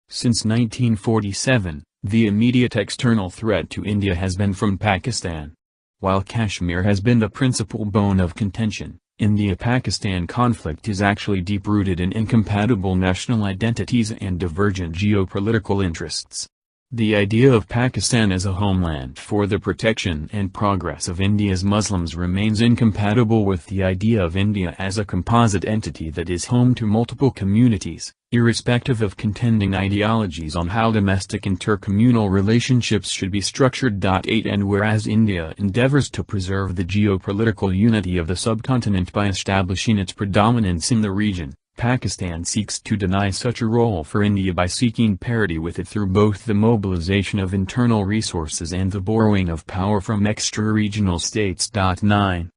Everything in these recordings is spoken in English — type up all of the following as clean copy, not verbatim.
Since 1947, the immediate external threat to India has been from Pakistan. While Kashmir has been the principal bone of contention, India-Pakistan conflict is actually deep-rooted in incompatible national identities and divergent geopolitical interests. The idea of Pakistan as a homeland for the protection and progress of India's Muslims remains incompatible with the idea of India as a composite entity that is home to multiple communities, irrespective of contending ideologies on how domestic intercommunal relationships should be structured. 8 And whereas India endeavors to preserve the geopolitical unity of the subcontinent by establishing its predominance in the region, Pakistan seeks to deny such a role for India by seeking parity with it through both the mobilization of internal resources and the borrowing of power from extra-regional states. 9.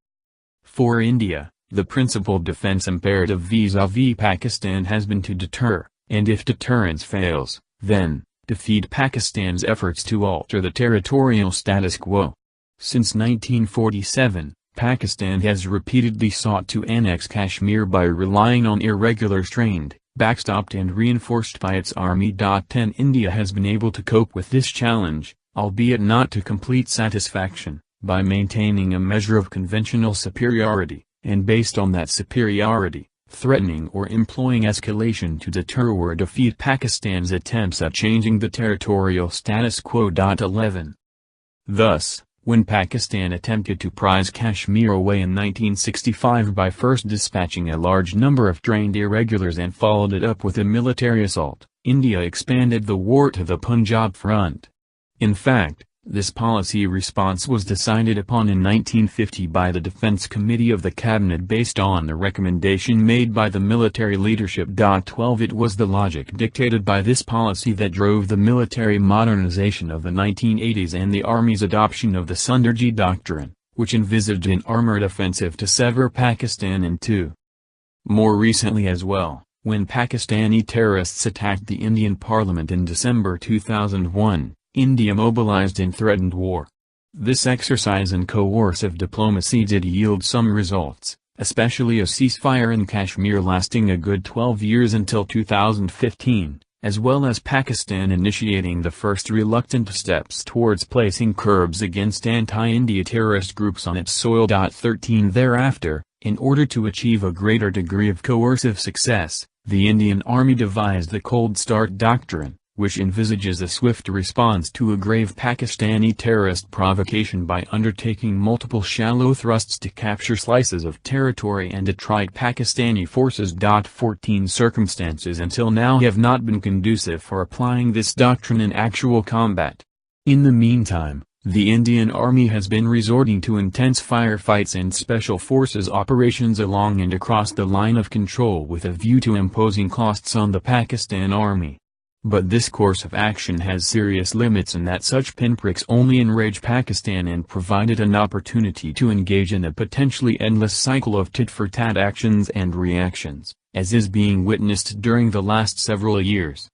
For India, the principal defense imperative vis-à-vis Pakistan has been to deter, and if deterrence fails, then, defeat Pakistan's efforts to alter the territorial status quo. Since 1947, Pakistan has repeatedly sought to annex Kashmir by relying on irregular strained, backstopped and reinforced by its army. 10 India has been able to cope with this challenge, albeit not to complete satisfaction, by maintaining a measure of conventional superiority, and based on that superiority, threatening or employing escalation to deter or defeat Pakistan's attempts at changing the territorial status quo. 11. Thus, when Pakistan attempted to prize Kashmir away in 1965 by first dispatching a large number of trained irregulars and followed it up with a military assault, India expanded the war to the Punjab front. In fact, this policy response was decided upon in 1950 by the Defense Committee of the Cabinet based on the recommendation made by the military leadership. 12 It was the logic dictated by this policy that drove the military modernization of the 1980s and the Army's adoption of the Sundarji Doctrine, which envisaged an armored offensive to sever Pakistan in two. More recently as well, when Pakistani terrorists attacked the Indian Parliament in December 2001, India mobilized and threatened war. This exercise in coercive diplomacy did yield some results, especially a ceasefire in Kashmir lasting a good 12 years until 2015, as well as Pakistan initiating the first reluctant steps towards placing curbs against anti-India terrorist groups on its soil. 13 Thereafter, in order to achieve a greater degree of coercive success, the Indian Army devised the Cold Start Doctrine, which envisages a swift response to a grave Pakistani terrorist provocation by undertaking multiple shallow thrusts to capture slices of territory and detrite Pakistani forces. 14 Circumstances until now have not been conducive for applying this doctrine in actual combat. In the meantime, the Indian Army has been resorting to intense firefights and special forces operations along and across the line of control with a view to imposing costs on the Pakistan Army. But this course of action has serious limits in that such pinpricks only enrage Pakistan and provided an opportunity to engage in a potentially endless cycle of tit-for-tat actions and reactions, as is being witnessed during the last several years.